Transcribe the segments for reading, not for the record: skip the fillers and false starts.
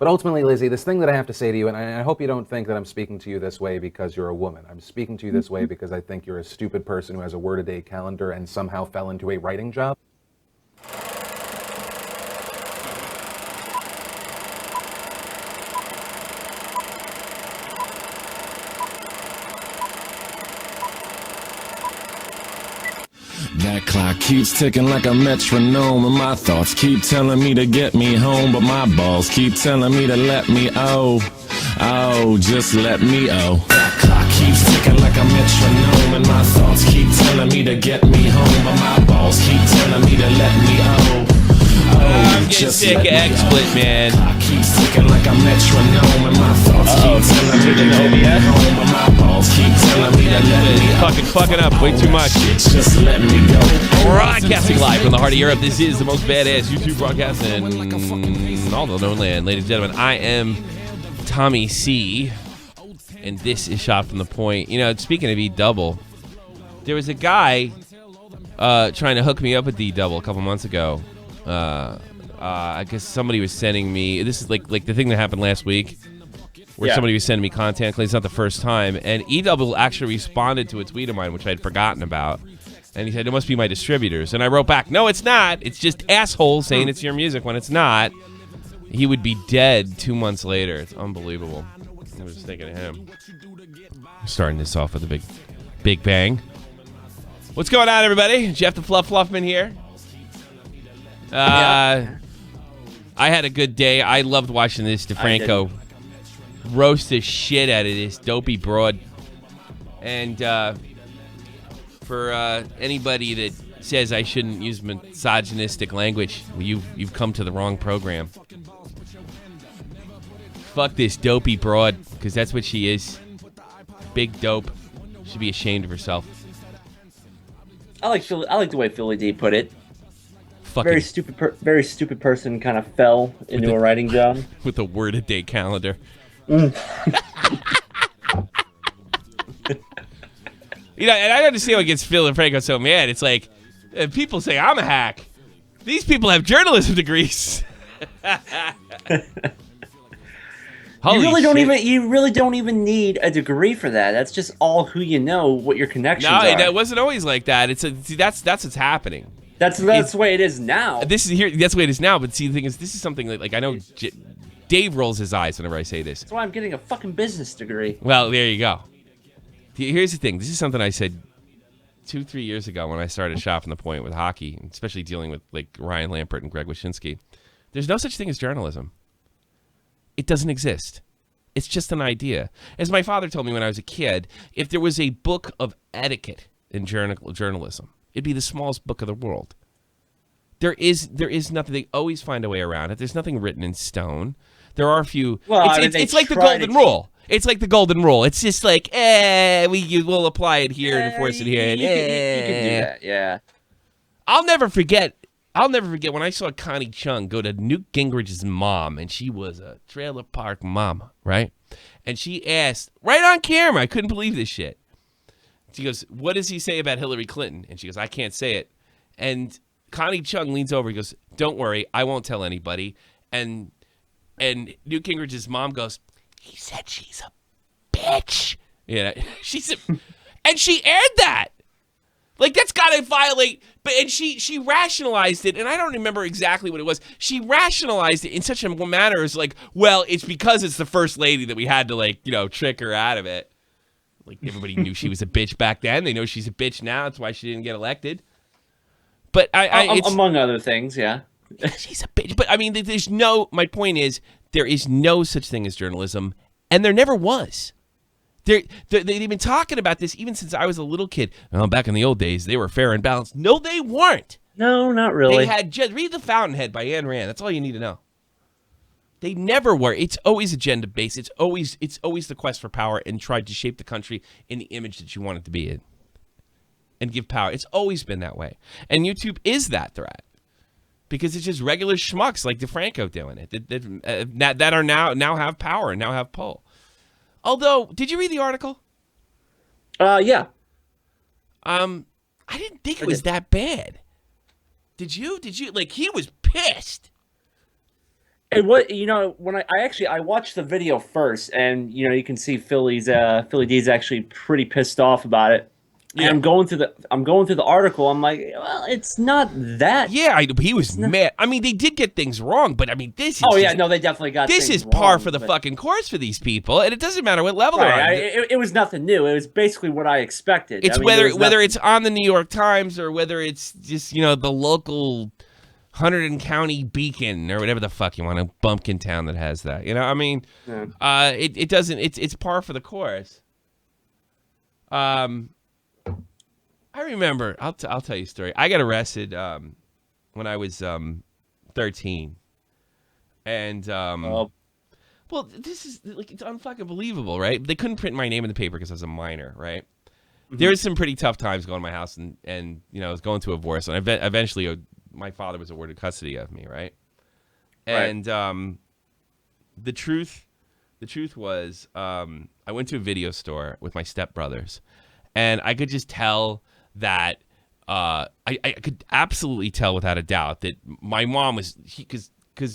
But ultimately, Lizzie, this thing that I have to say to you, and I hope you don't think that I'm speaking to you this way because you're a woman. I'm speaking to you this way because I think you're a stupid person who has a word-a-day calendar and somehow fell into a writing job. That clock keeps ticking like a metronome, and my thoughts keep telling me to get me home, but my balls keep telling me to let me just let me That clock keeps ticking like a metronome, and my thoughts keep telling me to get me home, but my balls keep telling me to let me I'm getting sick of XSplit, man. Clock keeps ticking like a metronome, and my thoughts keep telling me to get me home, but my balls keep telling me to let me Fucking up way too much. Just let me go. Broadcasting live from the heart of Europe. This is the most badass YouTube broadcast in all the known land. Ladies and gentlemen, I am Tommy C, and this is Shot from the Point. You know, speaking of E-Double, there was a guy trying to hook me up with D-Double a couple months ago. I guess somebody was sending me, this is like the thing that happened last week, where somebody was sending me content. It's not the first time, and E-Double actually responded to a tweet of mine, which I had forgotten about, and he said, it must be my distributors, and I wrote back, no, it's not, it's just assholes saying it's your music when it's not. He would be dead 2 months later. It's unbelievable. I was thinking of him. Starting this off with a big bang. What's going on, everybody? Jeff the Fluffman here. I had a good day. I loved watching this DeFranco roast the shit out of this dopey broad. And for anybody that says I shouldn't use misogynistic language, you've come to the wrong program. Fuck this dopey broad, because that's what she is. Big dope. Should be ashamed of herself. I like the way Philly D put it. Fucking Very stupid person kind of fell into a writing job with a word-a-day calendar. Mm. You know, and I understand what gets Phil and Franco so mad. It's like people say I'm a hack. These people have journalism degrees. You really don't even need a degree for that. That's just all who you know, what your connections are. No, it wasn't always like that. That's what's happening. That's the way it is now. That's the way it is now. But see, the thing is, this is something that, like, I know Dave rolls his eyes whenever I say this. That's why I'm getting a fucking business degree. Well, there you go. Here's the thing. This is something I said 2-3 years ago when I started Shopping the Point with hockey, especially dealing with like Ryan Lampert and Greg Wyshynski. There's no such thing as journalism. It doesn't exist. It's just an idea. As my father told me when I was a kid, if there was a book of etiquette in journalism, it'd be the smallest book of the world. There is nothing. They always find a way around it. There's nothing written in stone. There are a few. Well, it's like the golden rule. It's like the golden rule. It's just like, we'll apply it here and enforce it here. You can do that, yeah. I'll never forget when I saw Connie Chung go to Newt Gingrich's mom, and she was a trailer park mama, right? And she asked, right on camera, I couldn't believe this shit. She goes, what does he say about Hillary Clinton? And she goes, I can't say it. And Connie Chung leans over and goes, don't worry, I won't tell anybody. And Newt Gingrich's mom goes, he said she's a bitch. Yeah, and she aired that. Like, that's got to violate, and she rationalized it, and I don't remember exactly what it was. She rationalized it in such a manner as like, well, it's because it's the first lady that we had to, like, you know, trick her out of it. Like, everybody knew she was a bitch back then. They know she's a bitch now. That's why she didn't get elected. But among other things, yeah. She's a bitch. But I mean, my point is, there is no such thing as journalism, and there never was. They've been talking about this even since I was a little kid. Well, back in the old days, they were fair and balanced. No, they weren't. No, not really. They had read The Fountainhead by Ayn Rand. That's all you need to know. They never were. It's always agenda based. It's always the quest for power and tried to shape the country in the image that you want it to be in, and give power. It's always been that way. And YouTube is that threat because it's just regular schmucks like DeFranco doing it that are now have power and now have pull. Although, did you read the article? Yeah. I didn't think it was that bad. Did you? Like, he was pissed. And what when I watched the video first, and you can see Philly D's actually pretty pissed off about it. Yeah. And I'm going through the article. I'm like, well, it's not that. Yeah, he was mad. I mean, they did get things wrong, but I mean, this is. Oh yeah, no, they definitely got. This things is par wrong, for the but- fucking course for these people, and it doesn't matter what level they're on. Right, it was nothing new. It was basically what I expected. It's I mean, whether it's on the New York Times or whether it's just the local Hunterdon County Beacon or whatever the fuck you want, a bumpkin town that has that. I mean, it doesn't. It's par for the course. I remember. I'll tell you a story. I got arrested when I was 13, and well, this is it's unfucking believable, right? They couldn't print my name in the paper because I was a minor, right? Mm-hmm. There was some pretty tough times going to my house, and I was going through a divorce, and eventually my father was awarded custody of me, right? And the truth was, I went to a video store with my stepbrothers, and I could just tell that I could absolutely tell without a doubt that my mom was because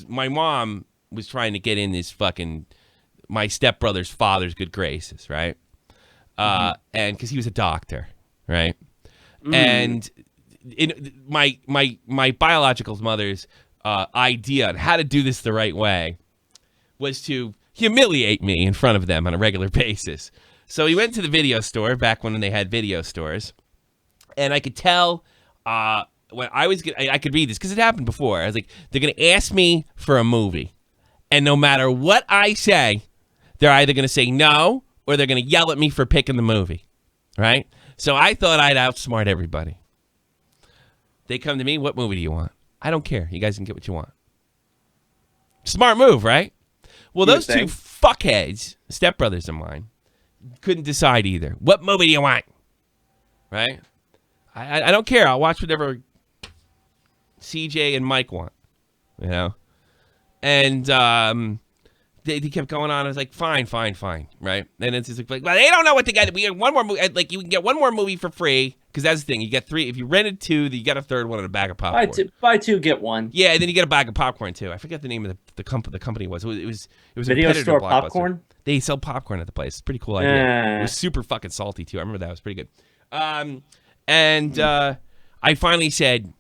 my mom was trying to get in this my stepbrother's father's good graces, right? And because he was a doctor, right? And my biological mother's idea on how to do this the right way was to humiliate me in front of them on a regular basis. So he went to the video store back when they had video stores, and I could tell when I could read this because it happened before. I was like, they're going to ask me for a movie, and no matter what I say, they're either going to say no or they're going to yell at me for picking the movie, right? So I thought I'd outsmart everybody. They come to me, what movie do you want? I don't care. You guys can get what you want. Smart move, right? Well, those two fuckheads, stepbrothers of mine, couldn't decide either. What movie do you want? Right? I don't care. I'll watch whatever CJ and Mike want. And they kept going on. I was like, fine, right? And it's just like, well, they don't know what to get. We get one more movie. Like, you can get one more movie for free because that's the thing. You get 3. If you rented 2, you get a third one and a bag of popcorn. Buy 2, get 1. Yeah, and then you get a bag of popcorn too. I forget the name of the company was. It was Video store popcorn. They sell popcorn at the place. It's a pretty cool idea. It was super fucking salty too. I remember that. It was pretty good. I finally said,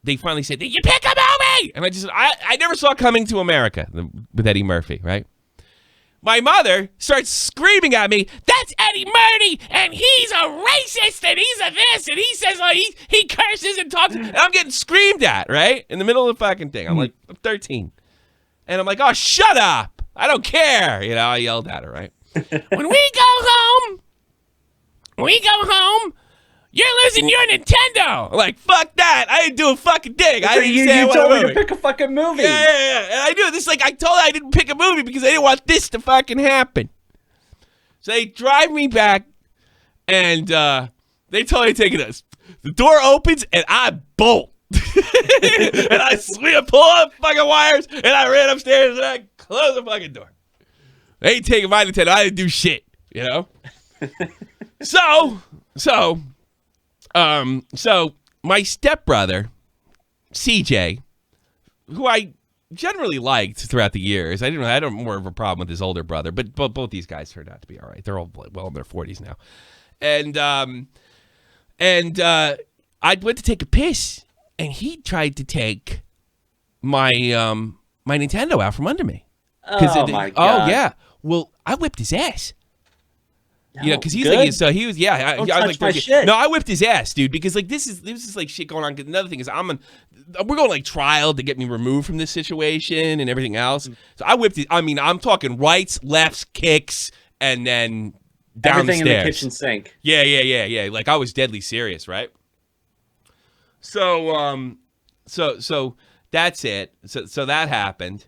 they finally said, did you pick a movie? And I never saw Coming to America with Eddie Murphy, right? My mother starts screaming at me, that's Eddie Murphy, and he's a racist, and he's a this, and he says, he curses and talks, and I'm getting screamed at, right? In the middle of the fucking thing. I'm like, I'm 13. And I'm like, oh, shut up. I don't care. I yelled at her, right? When we go home, you're losing your Nintendo. I'm like, fuck that. I didn't do a fucking thing. I didn't say you told me to pick a fucking movie. Yeah. And I do this. Like, I told her I didn't pick a movie because I didn't want this to fucking happen. So they drive me back, and they told me to take it. The door opens, and I bolt. And I pull up fucking wires, and I ran upstairs, and I closed the fucking door. They ain't taking my Nintendo. I didn't do shit, So my stepbrother, CJ, who I generally liked throughout the years, I had more of a problem with his older brother, but both these guys turned out to be all right. They're all well in their 40s now. And I went to take a piss, and he tried to take my my Nintendo out from under me. My God. Oh, yeah. Well, I whipped his ass. Because he's good. like, so he was, yeah. Don't I was touch like, my shit. No, I whipped his ass, dude, because like this is like shit going on. Another thing is we're going like trial to get me removed from this situation and everything else. So I whipped it. I mean, I'm talking rights, lefts, kicks, and then down everything the stairs. in the kitchen sink. Yeah. Like I was deadly serious, right? So that's it. So that happened,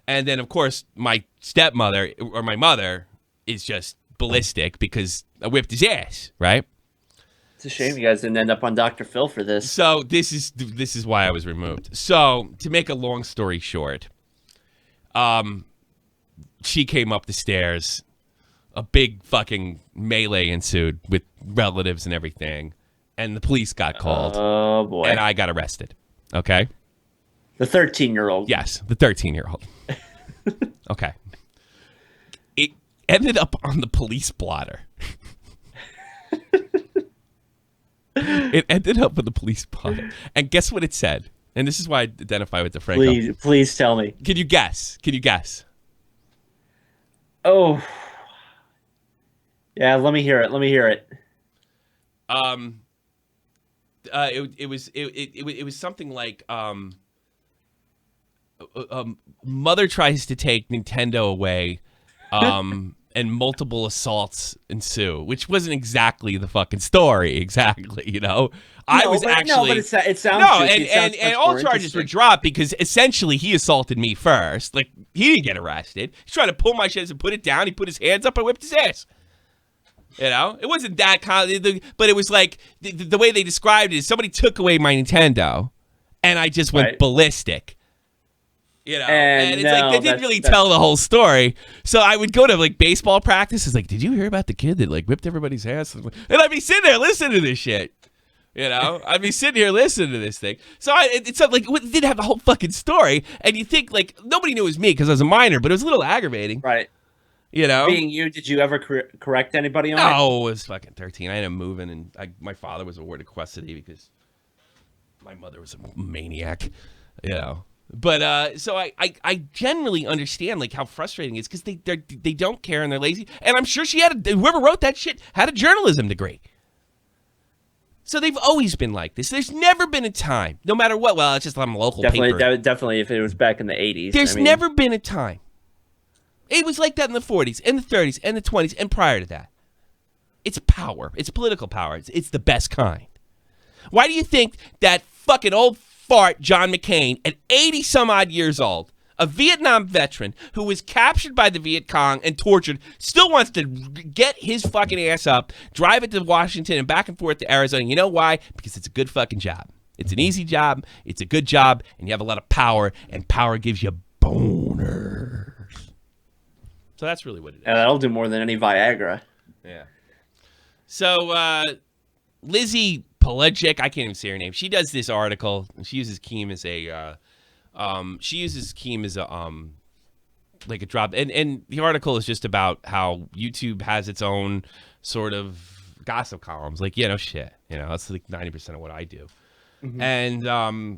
and then of course my stepmother or my mother is just ballistic because I whipped his ass, right? It's a shame you guys didn't end up on Dr. Phil for this. So this is why I was removed. So to make a long story short, she came up the stairs, a big fucking melee ensued with relatives and everything, and the police got called. Oh boy! And I got arrested. Okay. The 13-year-old. Yes, the 13-year-old. Okay. It ended up on the police blotter. It ended up with the police blotter. And guess what it said? And this is why I identify with DeFranco. Please tell me. Can you guess? Oh. Yeah, let me hear it. It was something like mother tries to take Nintendo away, and multiple assaults ensue, which wasn't exactly the fucking story. Exactly, you know. It sounds and all charges were dropped because essentially he assaulted me first. Like, he didn't get arrested. He's trying to pull my shit and put it down. He put his hands up and whipped his ass. You know, it wasn't that but it was like the way they described it is somebody took away my Nintendo, and I just went ballistic. You know, and it's like they didn't really tell the whole story. So I would go to like baseball practice. Like, did you hear about the kid that like whipped everybody's ass? And I'd be sitting there listening to this shit. You know, I'd be sitting here listening to this thing. So it's like it didn't have the whole fucking story. And you think like nobody knew it was me because I was a minor, but it was a little aggravating. Right. You know, being you, did you ever correct anybody on it? No, it was fucking 13. I ended up moving, and my father was awarded custody because my mother was a maniac. You know, but so I generally understand like how frustrating it is because they don't care and they're lazy. And I'm sure whoever wrote that shit had a journalism degree. So they've always been like this. There's never been a time, no matter what. Well, it's just I'm a local paper. Definitely, if it was back in the 80s. There's never been a time. It was like that in the 40s, and the 30s, and the 20s, and prior to that. It's power. It's political power. It's the best kind. Why do you think that fucking old fart John McCain, at 80-some-odd years old, a Vietnam veteran who was captured by the Viet Cong and tortured, still wants to get his fucking ass up, drive it to Washington and back and forth to Arizona? You know why? Because it's a good fucking job. It's an easy job. It's a good job, and you have a lot of power, and power gives you boners. So that's really what it is. That'll do more than any Viagra. Yeah. So Lizzie Pelagic, I can't even say her name. She does this article. She uses Keem as a like a drop. And the article is just about how YouTube has its own sort of gossip columns. Like, shit. That's like 90% of what I do. Mm-hmm.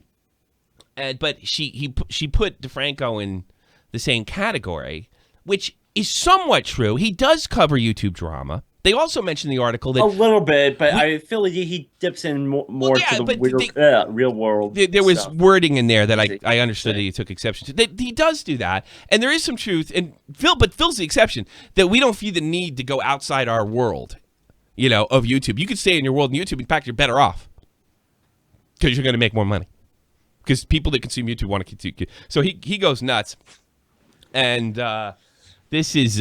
But she put DeFranco in the same category, which is somewhat true. He does cover YouTube drama. They also mentioned in the article that... A little bit, but I feel like he dips in more to the real world. There was wording in there that I understood that he took exception to. He does do that, and there is some truth. And Phil's the exception, that we don't feel the need to go outside our world, of YouTube. You could stay in your world in YouTube. In fact, you're better off because you're going to make more money. Because people that consume YouTube want to continue. So he goes nuts. And... This is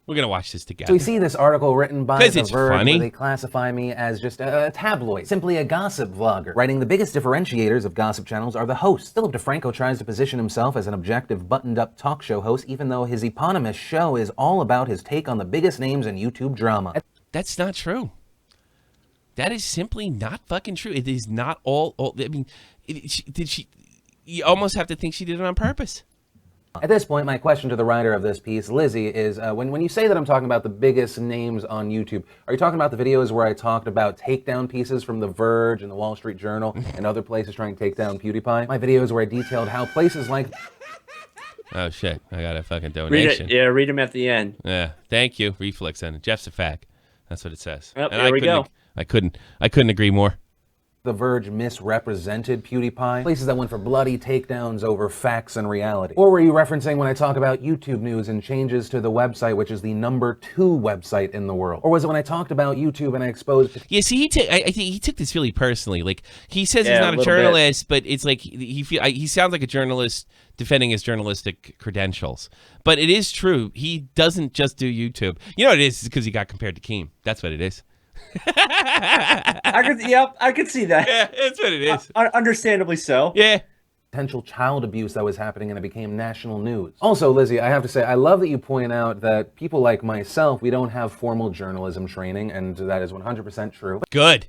we're gonna watch this together. So we see this article written by The Verge funny. where they classify me as just a tabloid, simply a gossip vlogger, writing the biggest differentiators of gossip channels are the hosts. Philip DeFranco tries to position himself as an objective, buttoned-up talk show host, even though his eponymous show is all about his take on the biggest names in YouTube drama. That's not true. That is simply not fucking true. It is not all I mean, you almost have to think she did it on purpose. At this point, my question to the writer of this piece, Lizzie, is when you say that I'm talking about the biggest names on YouTube, are you talking about the videos where I talked about takedown pieces from The Verge and the Wall Street Journal and other places trying to take down PewDiePie? My videos where I detailed how places like... Oh, shit. I got a fucking donation. Read them at the end. Yeah, thank you. Reflex on it. Jeff's a fag. That's what it says. Yep, there we go. I couldn't agree more. The Verge misrepresented PewDiePie, places that went for bloody takedowns over facts and reality? Or were you referencing when I talk about YouTube news and changes to the website, which is the #2 website in the world? Or was it when I talked about YouTube and I exposed... Yeah, see, I think he took this really personally. Like, he says he's not a journalist, but it's like he sounds like a journalist defending his journalistic credentials. But it is true. He doesn't just do YouTube. You know what it is? It's because he got compared to Keem. That's what it is. I could see that. Yeah, that's what it is. Understandably so. Yeah. Potential child abuse that was happening and it became national news. Also, Lizzie, I have to say, I love that you point out that people like myself, we don't have formal journalism training, and that is 100% true. Good.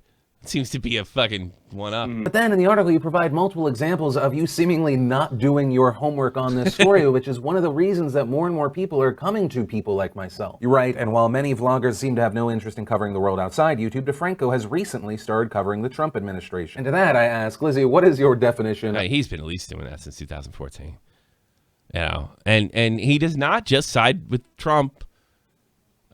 Seems to be a fucking one-up. But then in the article, you provide multiple examples of you seemingly not doing your homework on this story, which is one of the reasons that more and more people are coming to people like myself. You're right, and while many vloggers seem to have no interest in covering the world outside YouTube, DeFranco has recently started covering the Trump administration. And to that, I ask, Lizzie, what is your definition? He's been at least doing that since 2014. You know, and he does not just side with Trump.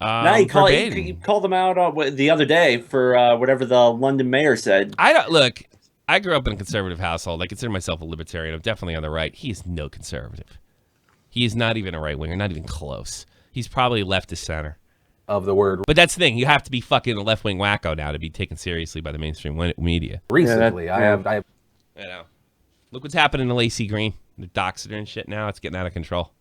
No, he called them out the other day for whatever the London mayor said. Look. I grew up in a conservative household. I consider myself a libertarian. I'm definitely on the right. He is no conservative. He is not even a right winger, not even close. He's probably left to center. Of the word. But that's the thing. You have to be fucking a left wing wacko now to be taken seriously by the mainstream media. Recently, I have. You know, look what's happening to Lacey Green. They're doxing her and shit now. It's getting out of control.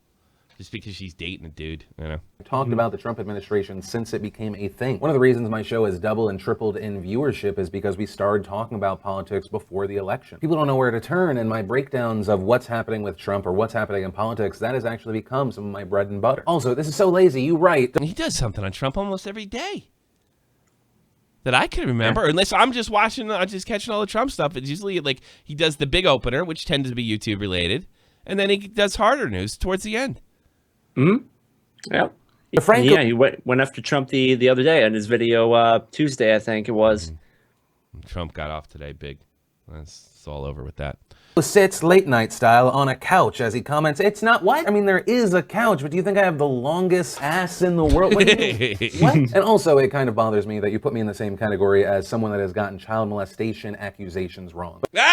Just because she's dating a dude, you know. Talked about the Trump administration since it became a thing. One of the reasons my show has doubled and tripled in viewership is because we started talking about politics before the election. People don't know where to turn, and my breakdowns of what's happening with Trump or what's happening in politics, that has actually become some of my bread and butter. Also, this is so lazy, you write. He does something on Trump almost every day that I can remember, unless I'm just catching all the Trump stuff. It's usually like he does the big opener, which tends to be YouTube related, and then he does harder news towards the end. Yep. Yeah, he went after Trump the other day on his video Tuesday, I think it was. Trump got off today big. It's all over with that. Sits late night style on a couch as he comments, it's not what? I mean, there is a couch, but do you think I have the longest ass in the world? What? And also, it kind of bothers me that you put me in the same category as someone that has gotten child molestation accusations wrong. There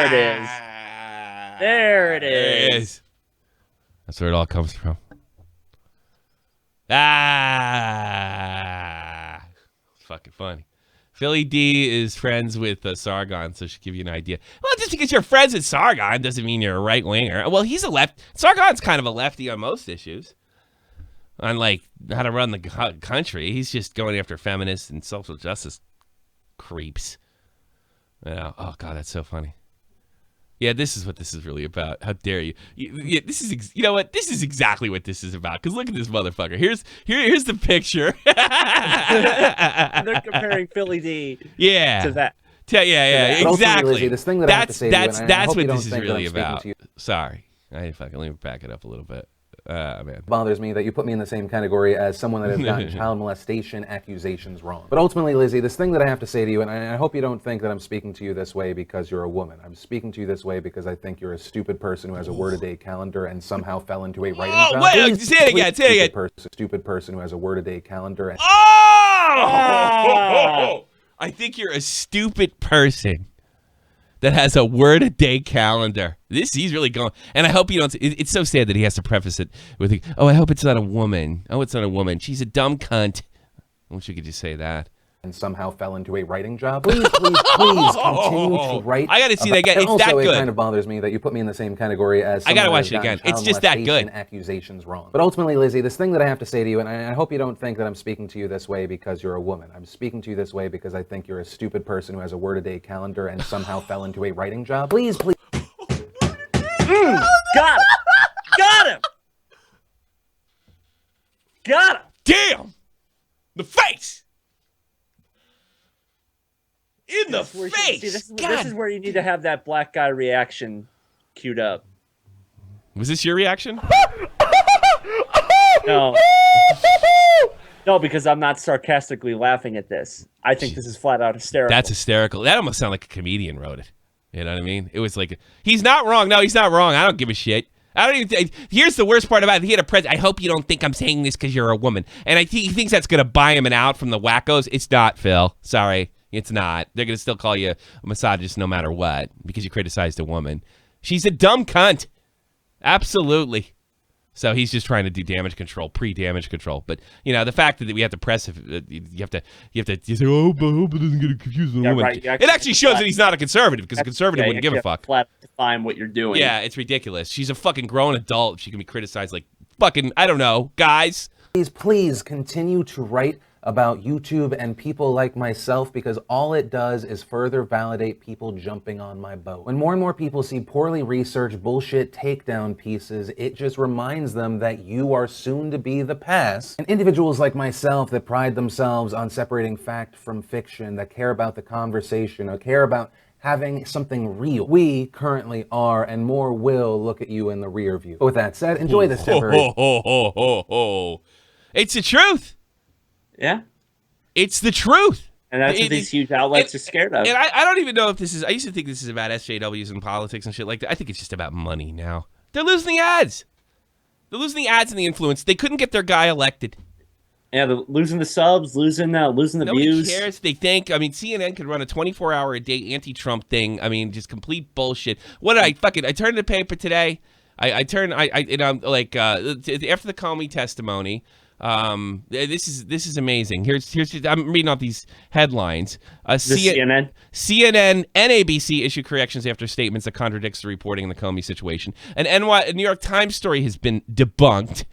it is. There it is. That's where it all comes from. It's fucking funny. Philly D is friends with Sargon, so she'll give you an idea. Well, just because you're friends with Sargon doesn't mean you're a right winger. Well, he's a left. Sargon's kind of a lefty on most issues. On like how to run the country, he's just going after feminists and social justice creeps. Oh God, that's so funny. Yeah, this is what this is really about. How dare you? This is, you know what? This is exactly what this is about. Because look at this motherfucker. Here's the picture. They're comparing Philly D to that. Yeah, exactly. Lizzie, this thing that I have to say that's what this is really about. Sorry. Let me back it up a little bit. Man. Bothers me that you put me in the same category as someone that has gotten child molestation accusations wrong. But ultimately, Lizzie, this thing that I have to say to you, and I hope you don't think that I'm speaking to you this way because you're a woman. I'm speaking to you this way because I think you're a stupid person who has a word-a-day calendar and somehow fell into a writing job. Wait, say it again. Stupid person who has a word-a-day calendar. And I think you're a stupid person that has a word-a-day calendar. He's really going. And I hope you don't. It's so sad that he has to preface it with, I hope it's not a woman. Oh, it's not a woman. She's a dumb cunt. I wish we could just say that. And somehow fell into a writing job. Please continue to write. I got to see that again. It's also, that good. It kind of bothers me that you put me in the same category as someone I got to watch it again. It's just that good. Accusations wrong. But ultimately, Lizzie, this thing that I have to say to you, and I hope you don't think that I'm speaking to you this way because you're a woman. I'm speaking to you this way because I think you're a stupid person who has a word-a-day calendar and somehow fell into a writing job. Please. Got him. Got him. Got him. Damn. The face. In the face. This is where you need to have that black guy reaction queued up. Was this your reaction? No. No, because I'm not sarcastically laughing at this. I think this is flat out hysterical. That's hysterical. That almost sounded like a comedian wrote it. You know what I mean? It was like, he's not wrong. No, he's not wrong. I don't give a shit. I don't even. Here's the worst part about it. He had a president. I hope you don't think I'm saying this because you're a woman. And he thinks that's going to buy him an out from the wackos. It's not, Phil. Sorry. It's not. They're going to still call you a misogynist no matter what because you criticized a woman. She's a dumb cunt. Absolutely. So he's just trying to do damage control, pre-damage control. But, the fact that we have to press, you have to say, oh, but I hope it doesn't get confused with a woman. Right. It actually shows that he's not a conservative because a conservative wouldn't give a fuck. Flat define what you're doing. Yeah, it's ridiculous. She's a fucking grown adult. She can be criticized like fucking, I don't know, guys. Please continue to write about YouTube and people like myself because all it does is further validate people jumping on my boat. When more and more people see poorly researched bullshit takedown pieces, it just reminds them that you are soon to be the past. And individuals like myself that pride themselves on separating fact from fiction, that care about the conversation, or care about having something real. We currently are, and more will look at you in the rear view. But with that said, enjoy this temporary... It's the truth. Yeah. It's the truth. And that's what these huge outlets are scared of. And I don't even know if this is... I used to think this is about SJWs and politics and shit like that. I think it's just about money now. They're losing the ads. They're losing the ads and the influence. They couldn't get their guy elected. Yeah, they're losing the subs, losing the views. Nobody cares. They think, I mean, CNN could run a 24-hour-a-day anti-Trump thing. I mean, just complete bullshit. What did I turned the paper today. After the Comey testimony, this is amazing. Here's I'm reading off these headlines. CNN and ABC issue corrections after statements that contradicts the reporting in the Comey situation. An New York Times story has been debunked.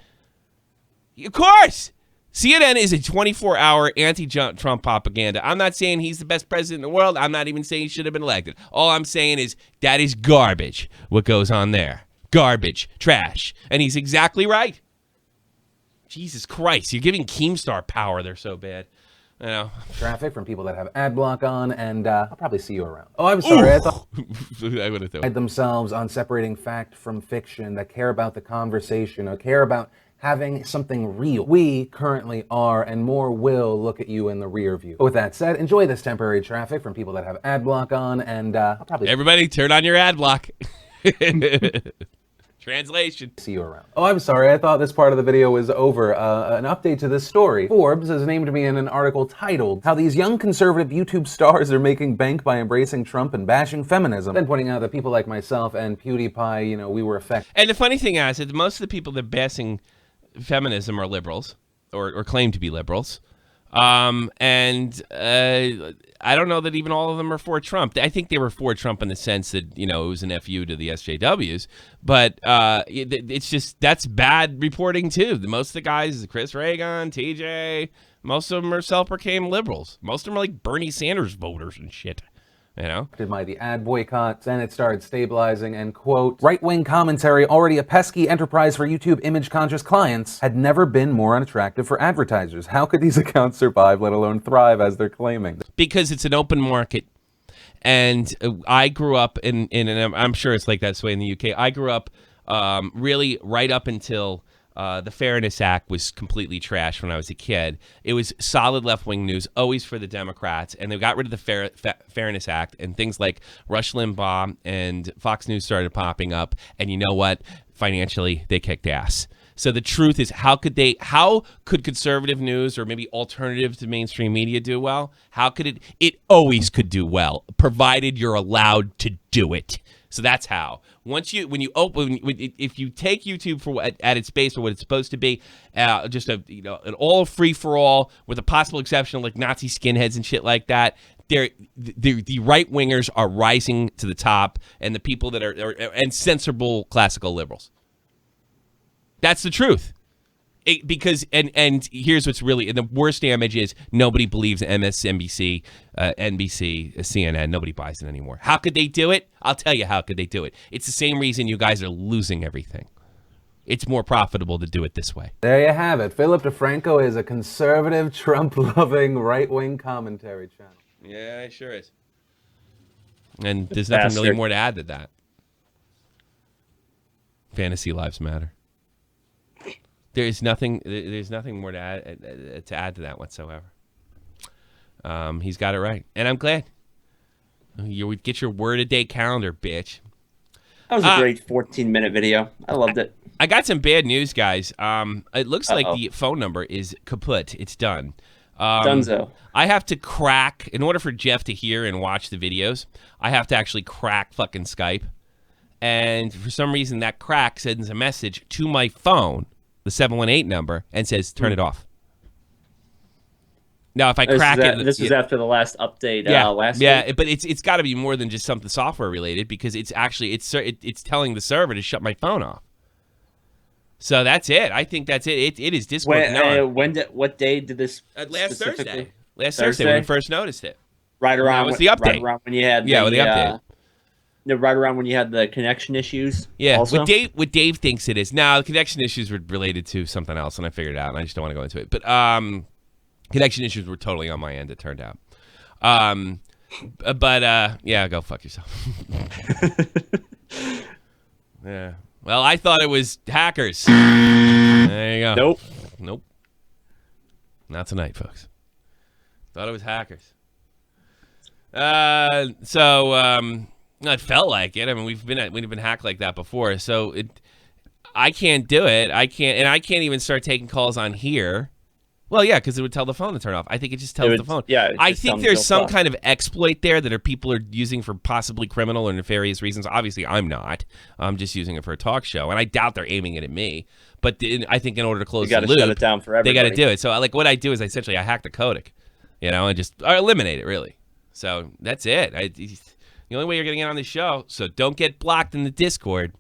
Of course. CNN is a 24-hour anti-Trump propaganda. I'm not saying he's the best president in the world. I'm not even saying he should have been elected. All I'm saying is that is garbage, what goes on there. Garbage. Trash. And he's exactly right. Jesus Christ. You're giving Keemstar power. They're so bad. You know. Traffic from people that have ad block on, and I'll probably see you around. Oh, I'm sorry. I thought I would have thought. Themselves on separating fact from fiction, that care about the conversation, or care about having something real. We currently are, and more will look at you in the rear view. But with that said, enjoy this temporary traffic from people that have ad block on, and I'll probably... Everybody, turn on your ad block. Translation. See you around. Oh, I'm sorry. I thought this part of the video was over. An update to this story. Forbes has named me in an article titled, "How These Young Conservative YouTube Stars Are Making Bank by Embracing Trump and Bashing Feminism." Then pointing out that people like myself and PewDiePie, you know, we were affected. And the funny thing is that most of the people that are bashing feminism are liberals, or claim to be liberals. I don't know that even all of them are for Trump. I think they were for Trump in the sense that, you know, it was an FU to the SJWs. But it's just, that's bad reporting too. Most of the guys, Chris Reagan, TJ, most of them are self-proclaimed liberals. Most of them are like Bernie Sanders voters and shit. You know? By the ad boycott, then it started stabilizing, and quote, "Right-wing commentary, already a pesky enterprise for YouTube image-conscious clients, had never been more unattractive for advertisers. How could these accounts survive, let alone thrive, as they're claiming?" Because it's an open market. And I grew up and I'm sure it's like that way in the UK. I grew up really right up until the Fairness Act was completely trashed when I was a kid. It was solid left-wing news, always for the Democrats, and they got rid of the Fairness Act, and things like Rush Limbaugh and Fox News started popping up, and you know what? Financially, they kicked ass. So the truth is, how could conservative news or maybe alternative to mainstream media do well? How could it? It always could do well, provided you're allowed to do it. So that's how. If you take YouTube for at its base for what it's supposed to be, just an all free for all, with a possible exception of like Nazi skinheads and shit like that, the right wingers are rising to the top, and the people that are and sensible classical liberals. That's the truth. Because here's what's really, and the worst damage is nobody believes MSNBC, NBC, CNN. Nobody buys it anymore. How could they do it? I'll tell you how could they do it. It's the same reason you guys are losing everything. It's more profitable to do it this way. There you have it. Philip DeFranco is a conservative, Trump-loving, right-wing commentary channel. Yeah, it sure is. And there's nothing really more to add to that. Fantasy lives matter. There's nothing more to add to that whatsoever. He's got it right, and I'm glad. You would get your word-a-day calendar, bitch. That was a great 14-minute video. I loved it. I got some bad news, guys. It looks like the phone number is kaput. It's done. Dunzo. I have to crack, in order for Jeff to hear and watch the videos, I have to actually crack fucking Skype. And for some reason, that crack sends a message to my phone, the 718 number, and says, turn it off. Now, if I crack it... This is after the last update last week? Yeah, but it's got to be more than just something software related, because it's actually, it's telling the server to shut my phone off. So that's it. I think that's it. It is Discord. What day did this last specifically? Thursday. Last Thursday when we first noticed it. Right around was the update. Right around when you had the update. Right around when you had the connection issues. Yeah. Also? What Dave thinks it is. Now the connection issues were related to something else, and I figured it out, and I just don't want to go into it. But connection issues were totally on my end. It turned out. Yeah, go fuck yourself. Yeah. Well, I thought it was hackers. There you go. Nope. Not tonight, folks. Thought it was hackers. It felt like it. I mean, we've been hacked like that before. So I can't do it. I can't even start taking calls on here. Well, yeah, because it would tell the phone to turn off. I think it just tells the phone. Yeah, I think there's some kind of exploit there that people are using for possibly criminal or nefarious reasons. Obviously, I'm not. I'm just using it for a talk show, and I doubt they're aiming it at me. But I think in order to close the loop, shut it down for everybody. They got to do it. So, what I do is essentially I hack the codec, and just eliminate it really. So that's it. The only way you're going to get on the show. So don't get blocked in the Discord.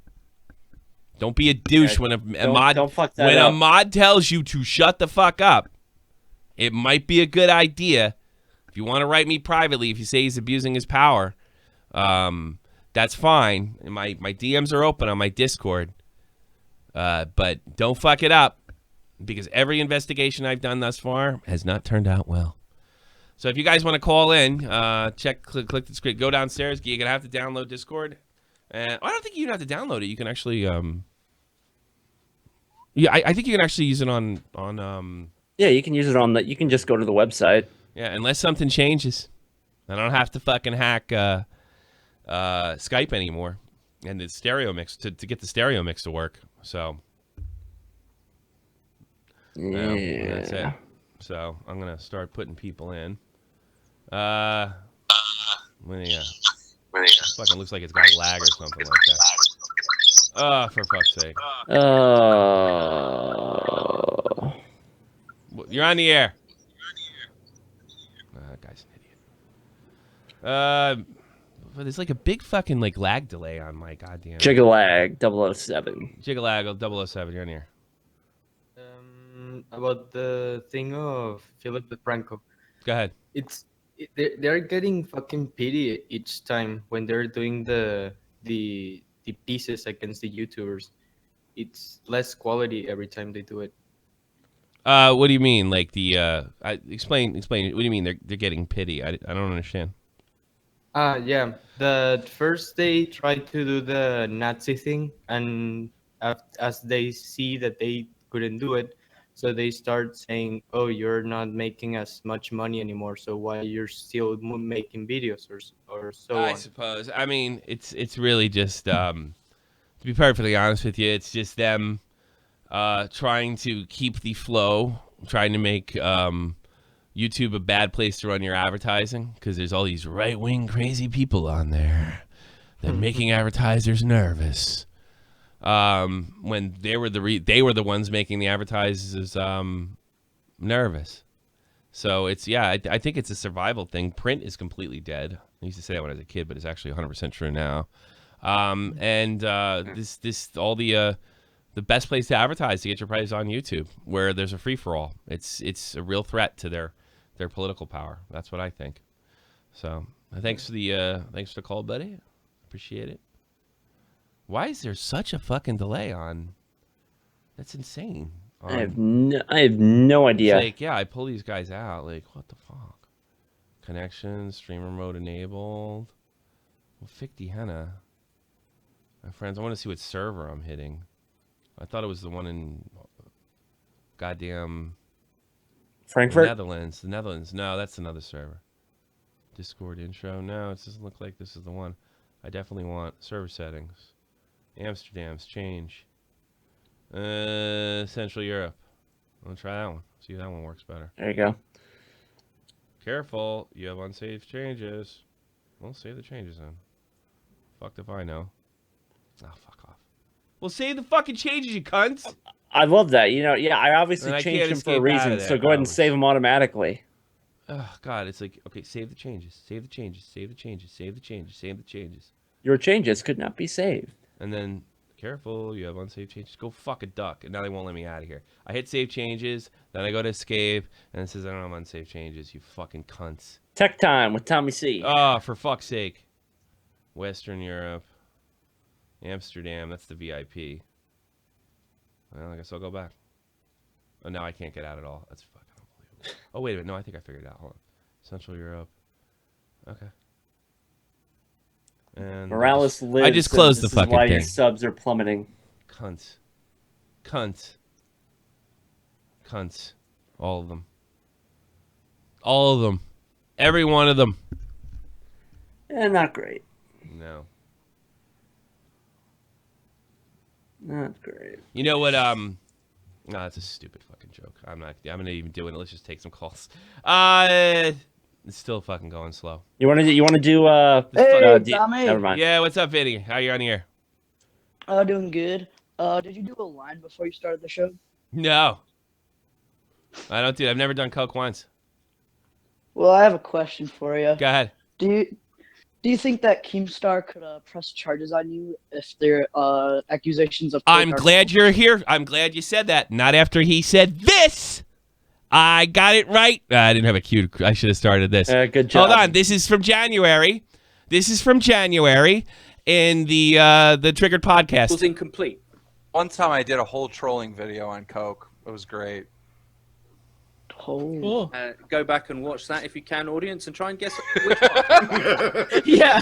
Don't be a douche when a mod tells you to shut the fuck up. It might be a good idea. If you want to write me privately, if you say he's abusing his power, that's fine. My DMs are open on my Discord. But don't fuck it up, because every investigation I've done thus far has not turned out well. So if you guys want to call in, click the screen, go downstairs. You're going to have to download Discord. I don't think you have to download it. You can actually, I think you can actually use it on. Yeah, you can use it on you can just go to the website. Yeah, unless something changes. I don't have to fucking hack Skype anymore, and the stereo mix to get the stereo mix to work. So that's it. So I'm gonna start putting people in. Fucking looks like it's got lag or something like that. Oh, for fuck's sake. You're on the air. That guy's an idiot. But there's like a big fucking lag delay on my goddamn. Jigalag 007. Jigalag 007. You're on the air. About the thing of Philip DeFranco. Go ahead. They're getting fucking pity each time when they're doing the pieces against the YouTubers. It's less quality every time they do it. What do you mean? Like explain. What do you mean they're getting pity? I don't understand. Yeah. The first they tried to do the Nazi thing, and as they see that they couldn't do it, so they start saying, "Oh, you're not making as much money anymore. So why you're still making videos or so on?" I suppose. I mean, it's really just to be perfectly honest with you, it's just them trying to keep the flow, trying to make YouTube a bad place to run your advertising, because there's all these right-wing crazy people on there that making advertisers nervous. When they were the ones making the advertisers nervous. So I think it's a survival thing. Print is completely dead. I used to say that when I was a kid, but it's actually 100% true now. The best place to advertise to get your price on YouTube, where there's a free for all. It's a real threat to their political power. That's what I think. So thanks for the call, buddy. Appreciate it. Why is there such a fucking delay on? That's insane. I have no idea. It's like, I pull these guys out. Like, what the fuck? Connection, streamer mode enabled. Well, Ficti Henna. My friends, I want to see what server I'm hitting. I thought it was the one in goddamn Frankfurt? The Netherlands. No, that's another server. Discord intro. No, it doesn't look like this is the one. I definitely want server settings. Amsterdam's change. Central Europe. I'm going to try that one. See if that one works better. There you go. Careful. You have unsafe changes. Well, save the changes then. Fucked if I know. Oh, fuck off. Well, save the fucking changes, you cunts. I love that. I obviously changed them for a reason, so go ahead and save them automatically. Oh, God. It's like, okay, save the changes. Save the changes. Save the changes. Save the changes. Save the changes. Your changes could not be saved. And then Careful, you have unsafe changes. Go fuck a duck. And now they won't let me out of here. I hit save changes, then I go to escape, and it says I don't have unsafe changes, you fucking cunts. Tech time with Tommy C. Oh, for fuck's sake. Western Europe. Amsterdam, that's the VIP. Well, I guess I'll go back. Oh, now I can't get out at all. That's fucking unbelievable. Oh, wait a minute. No, I think I figured it out. Hold on. Central Europe. Okay. And Morales lives. I just closed the this fucking is why thing. your subs are plummeting. Cunts. Cunts. Cunts. All of them. All of them. Every one of them. Not great. No. Not great. You know what? No, that's a stupid fucking joke. I'm gonna even do it. Let's just take some calls. It's still fucking going slow. You want to do Tommy. never mind. Yeah, what's up, Vinny? How you on here? Doing good. Did you do a line before you started the show? No. I don't do it. I've never done coke once. Well, I have a question for you. Go ahead. Do you think that Keemstar could press charges on you if they're accusations of? I'm glad you're here. I'm glad you said that. Not after he said this. I got it right. I didn't have a cue. I should have started this. Good job. Hold on. This is from January. In the Triggered podcast. It was incomplete. One time I did a whole trolling video on coke. It was great. Oh. Go back and watch that if you can, audience, and try and guess which one. Yeah.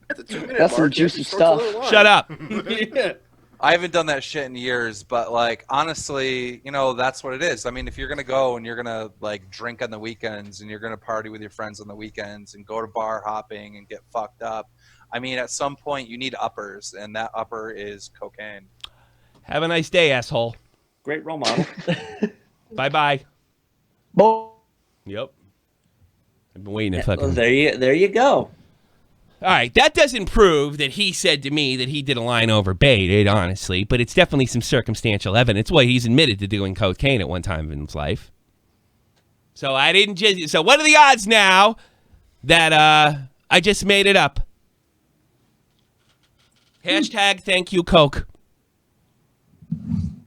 At the 2-minute That's some mark, juicy he starts stuff. another line. Shut up. Yeah. I haven't done that shit in years, but like honestly, that's what it is. I mean, if you're gonna go and you're gonna like drink on the weekends and you're gonna party with your friends on the weekends and go to bar hopping and get fucked up, I mean, at some point you need uppers, and that upper is cocaine. Have a nice day, asshole. Great role model. Bye-bye. Bo- Yep. I've been waiting to fucking... Well, there you go. All right, that doesn't prove that he said to me that he did a line over baited, honestly, but it's definitely some circumstantial evidence. Well, he's admitted to doing cocaine at one time in his life. So I didn't just... So what are the odds now that I just made it up? Hashtag thank you, Coke.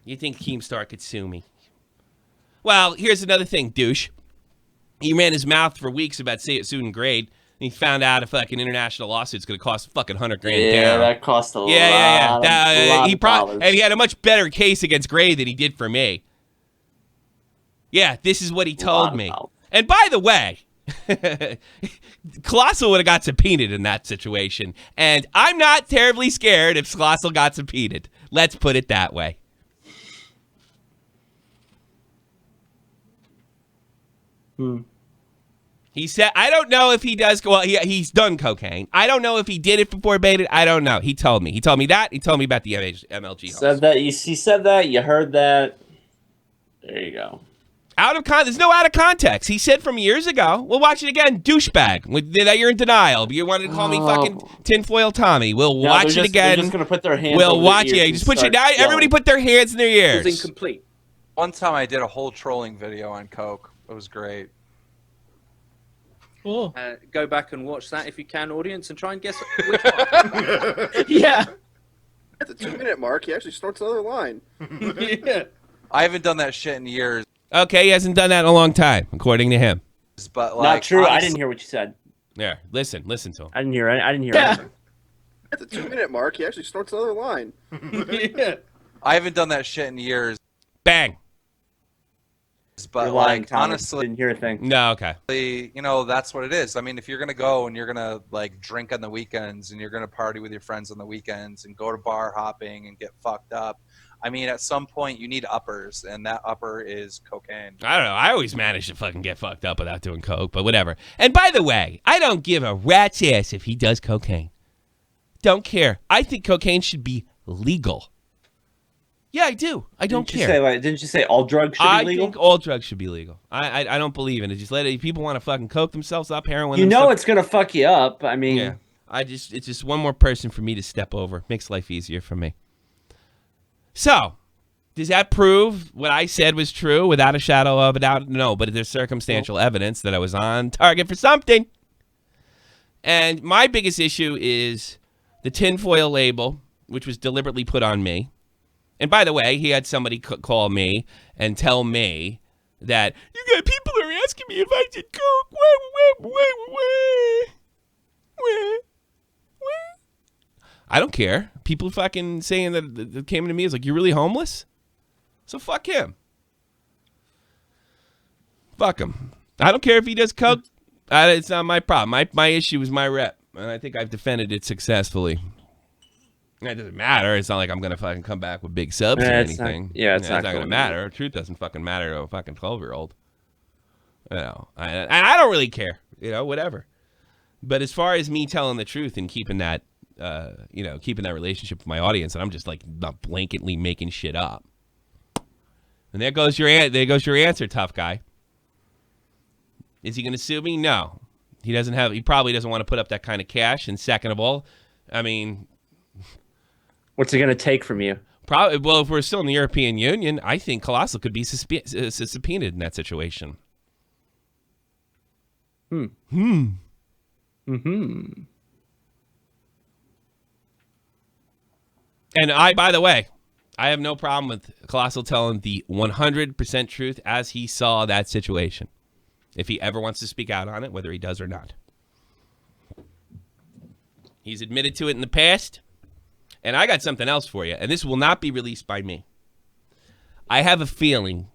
You think Keemstar could sue me? Well, here's another thing, douche. He ran his mouth for weeks about student grade. And he found out a fucking international lawsuit's going to cost fucking $100,000 Yeah, down. that cost a lot. Yeah. Lot of dollars. And he had a much better case against Gray than he did for me. Yeah, this is what he told me. And by the way, Colossal would have got subpoenaed in that situation. And I'm not terribly scared if Colossal got subpoenaed. Let's put it that way. He said, I don't know if he does. Well, he's done cocaine. I don't know if he did it before baited. I don't know. He told me. He told me that. He told me about the MLG. Said that. He said that. You heard that. There you go. There's no out of context. He said from years ago. We'll watch it again. Douchebag. You're in denial. You wanted to call me fucking tinfoil Tommy. We'll watch it again. They're just gonna put their hands. We'll watch it. Just put now. Everybody put their hands in their ears. It was incomplete. One time I did a whole trolling video on coke. It was great. Go back and watch that if you can, audience, and try and guess which one. yeah. At the 2-minute mark, he actually starts another line. Yeah. I haven't done that shit in years. Okay, he hasn't done that in a long time, according to him. But like, Not true. I honestly, didn't hear what you said. There, listen to him. I didn't hear anything. At the 2-minute mark, he actually starts another line. Yeah. I haven't done that shit in years. Bang. But You're lying, like, Thomas. honestly, Didn't hear a thing. No, okay. that's what it is. I mean, if you're gonna go and you're gonna like drink on the weekends and you're gonna party with your friends on the weekends and go to bar hopping and get fucked up, I mean, at some point you need uppers, and that upper is cocaine. I don't know. I always manage to fucking get fucked up without doing coke, but whatever. And by the way, I don't give a rat's ass if he does cocaine. Don't care. I think cocaine should be legal. Yeah, I do. I don't care. Didn't you say all drugs should be legal? I think all drugs should be legal. I don't believe in it. Just let it. If people want to fucking coke themselves up, heroin. You know themselves, it's gonna fuck you up. I mean, yeah. It's just one more person for me to step over. Makes life easier for me. So, does that prove what I said was true without a shadow of a doubt? No, but there's circumstantial evidence that I was on target for something. And my biggest issue is the tinfoil label which was deliberately put on me. And by the way, he had somebody call me and tell me that you got people are asking me if I did coke. I don't care. People fucking saying that came to me is like, you're really homeless? So fuck him. Fuck him. I don't care if he does coke. It's not my problem. My issue is my rep, and I think I've defended it successfully. It doesn't matter. It's not like I'm gonna fucking come back with big subs or anything. It's not gonna matter. Truth doesn't fucking matter to a fucking 12-year-old. You know, I don't really care. You know, whatever. But as far as me telling the truth and keeping that, keeping that relationship with my audience, and I'm just like not blanketly making shit up. And there goes your answer, tough guy. Is he gonna sue me? No. He probably doesn't want to put up that kind of cash. And second of all, I mean, what's it going to take from you? Probably. Well, if we're still in the European Union, I think Colossal could be subpoenaed in that situation. And by the way, I have no problem with Colossal telling the 100% truth as he saw that situation. If he ever wants to speak out on it, whether he does or not. He's admitted to it in the past. And I got something else for you. And this will not be released by me. I have a feeling.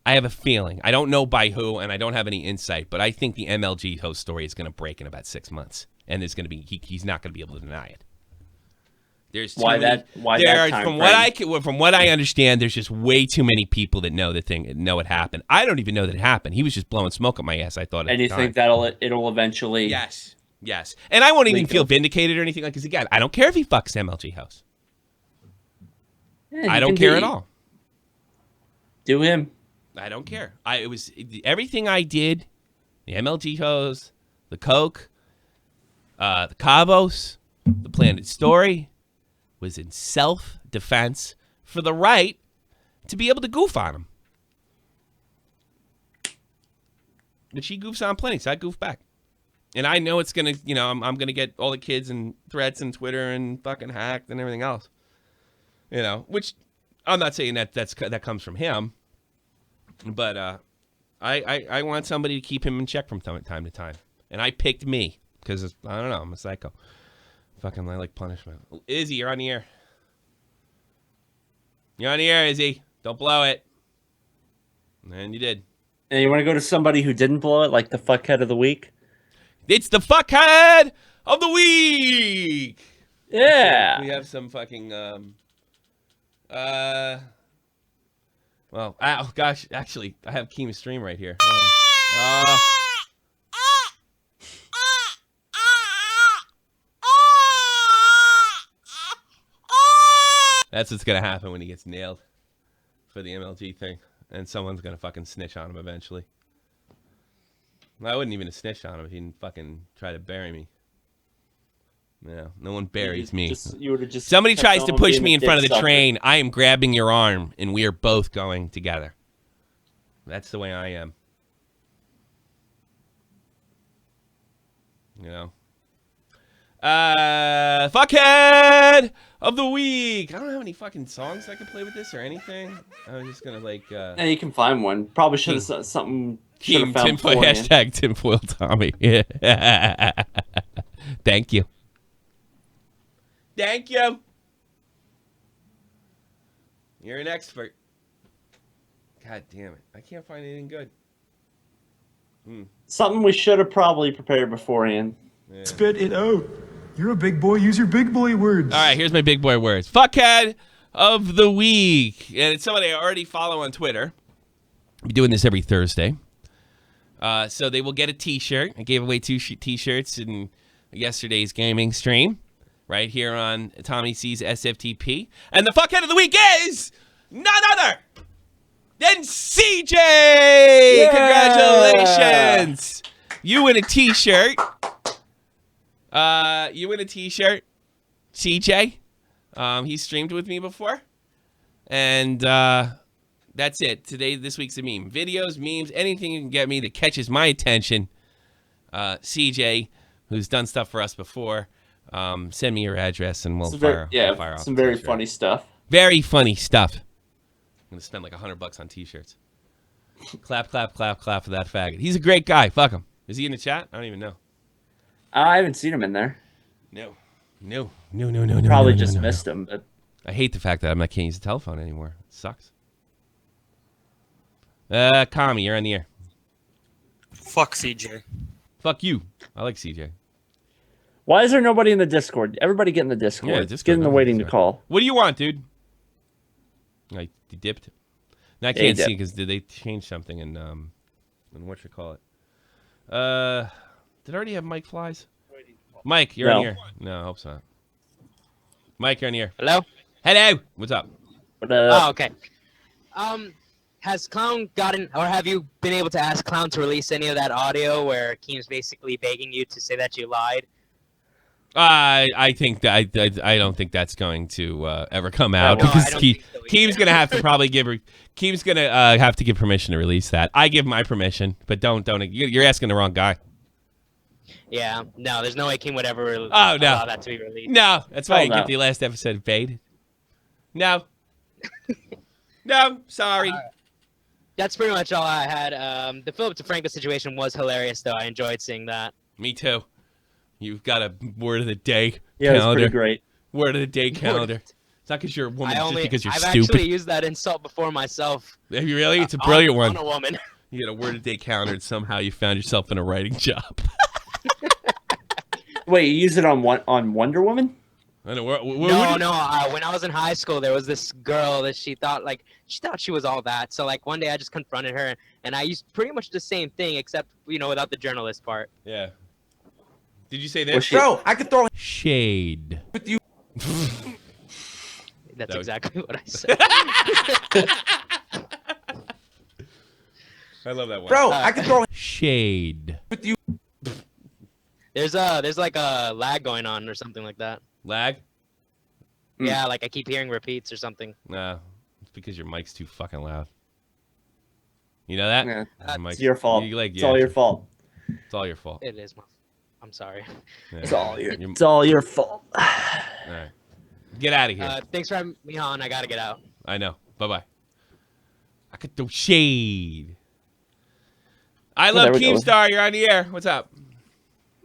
I don't know by who, and I don't have any insight. But I think the MLG host story is going to break in about 6 months. And there's going to be he's not going to be able to deny it. There's why that time from what I understand, there's just way too many people that know know it happened. I don't even know that it happened. He was just blowing smoke up my ass. I thought. And you think it'll eventually? Yes. And I won't even feel vindicated or anything like. Because again, I don't care if he fucks MLG house. Yeah, I don't care at all. Do him. I don't care. It was everything I did. The MLG hoes, the coke, the Cabos, the Planet Story. Was in self-defense for the right to be able to goof on him. But she goofs on plenty, so I goof back. And I know it's going to, I'm going to get all the kids and threats and Twitter and fucking hacked and everything else. Which I'm not saying that comes from him. But I want somebody to keep him in check from time to time. And I picked me because, I don't know, I'm a psycho. Fucking, I like punishment. Izzy, you're on the air. You're on the air, Izzy. Don't blow it. And you did. And you want to go to somebody who didn't blow it, like the fuckhead of the week? It's the fuckhead of the week. Yeah. So we have some fucking, well, oh gosh, actually, I have Keem's stream right here. That's what's going to happen when he gets nailed for the MLG thing. And someone's going to fucking snitch on him eventually. I wouldn't even have snitched on him if he didn't fucking try to bury me. No one buries me. Somebody tries to push me in front of the train, I am grabbing your arm, and we are both going together. That's the way I am. Fuckhead of the week. I don't have any fucking songs I can play with this or anything. I was just gonna Yeah, you can find one. Probably should have something. Team tinfoil, hashtag tinfoil Tommy. Yeah. Thank you. You're an expert. God damn it! I can't find anything good. Something we should have probably prepared beforehand. Yeah. Spit it out. You're a big boy. Use your big boy words. All right, here's my big boy words. Fuckhead of the week. And it's somebody I already follow on Twitter. I'm doing this every Thursday. So they will get a T-shirt. I gave away 2 T-shirts in yesterday's gaming stream right here on Tommy C's SFTP. And the fuckhead of the week is none other than CJ. Yeah! Congratulations. You win a T-shirt. CJ. He streamed with me before. And that's it. This week's a meme. Videos, memes, anything you can get me that catches my attention. CJ, who's done stuff for us before, Send me your address and we'll Some fire off some the very t-shirt. funny stuff. Very funny stuff. I'm gonna spend like $100 on t-shirts. Clap, clap, clap, clap for that faggot. He's a great guy. Fuck him. Is he in the chat? I don't even know. I haven't seen him in there. No. Probably just missed him. But I hate the fact that I can't use the telephone anymore. It sucks. Kami, you're on the air. Fuck CJ. Fuck you. I like CJ. why is there nobody in the Discord? Everybody get in the Discord. Yeah, Get in the waiting to call. What do you want, dude? I dipped. Now I Yeah, he can't see dipped. because did they change something in what you call it? Did I already have Mike Flies? Mike, you're on No. here. No, I hope so. Mike, you're on here. Hello? Hello. What's up? Oh, okay. Has Clown gotten, or have you been able to ask Clown to release any of that audio where Keem's basically begging you to say that you lied? I think that I don't think that's going to ever come out No, I because don't think so Keem's gonna have to probably Keem's gonna have to give permission to release that. I give my permission, but don't. You're asking the wrong guy. Yeah, no, there's no way Keem would ever Oh, no. allow that to be released. No, that's why I no. get the last episode fade. No. No, sorry. That's pretty much all I had. The Philip DeFranco situation was hilarious, though. I enjoyed seeing that. Me too. You've got a word of the day Yeah, it's calendar. pretty great. Word of the day calendar. It's not because you're a woman, just because you're I've stupid. actually used that insult before myself. Have you really? It's a brilliant one. On a woman. You get a word of the day calendar and somehow you found yourself in a writing job. Wait, you use it on Wonder Woman? I know. What No. When I was in high school, there was this girl that she thought she was all that. So like one day I just confronted her, and I used pretty much the same thing, except without the journalist part. Yeah. Did you say that? Was she- Bro, I could throw shade with you. That's exactly what I said. I love that one. Bro, I could throw shade with you. There's like a lag going on or something like that. Lag? Yeah, like I keep hearing repeats or something. No, it's because your mic's too fucking loud. You know that? Yeah, Your it's your fault. It's all your fault. It's all your fault. It is. I'm sorry. Yeah. It's all your fault. All right. Get out of here. Thanks for having me on. I gotta get out. I know. Bye-bye. I could throw shade. I love there we go. Keemstar. You're on the air. What's up?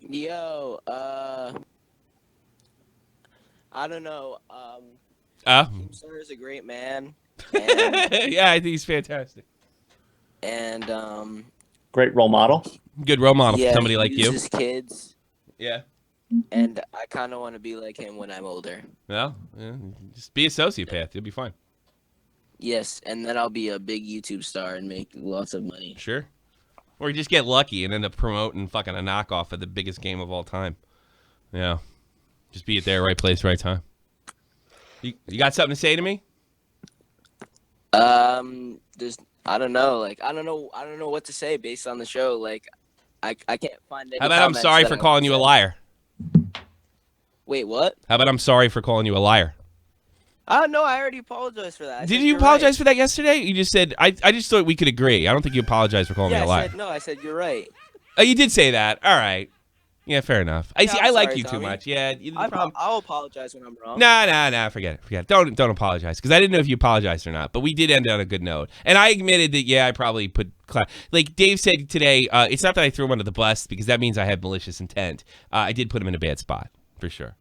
Yo, I don't know. Keemstar is a great man. And, Yeah, I think he's fantastic. and Great role model. Good role model for yeah, somebody he like you. uses kids, Yeah. and I kind of want to be like him when I'm older. Well, yeah, just be a sociopath. You'll be fine. Yes, and then I'll be a big YouTube star and make lots of money. Sure. Or you just get lucky and end up promoting fucking a knockoff of the biggest game of all time. Yeah. Just be at there, right place, right time. You got something to say to me? There's I don't know, like I don't know what to say based on the show. Like I can't find any. How about I'm comments sorry that for I calling wanna you a say. liar? Wait, what? How about I'm sorry for calling you a liar? Oh no, I already apologized for that. I Did said you you're apologize right. for that yesterday? You just said I just thought we could agree. I don't think you apologized for calling Yeah, me a liar. I said you're right. Oh, you did say that. All right. Yeah, fair enough. I Yeah, see. I'm I like sorry, you too Tommy. much. Yeah. I'll apologize when I'm wrong. Nah. Forget it. Don't apologize because I didn't know if you apologized or not. But we did end on a good note, and I admitted that. Yeah, I probably put like Dave said today. It's not that I threw him under the bus because that means I have malicious intent. I did put him in a bad spot for sure.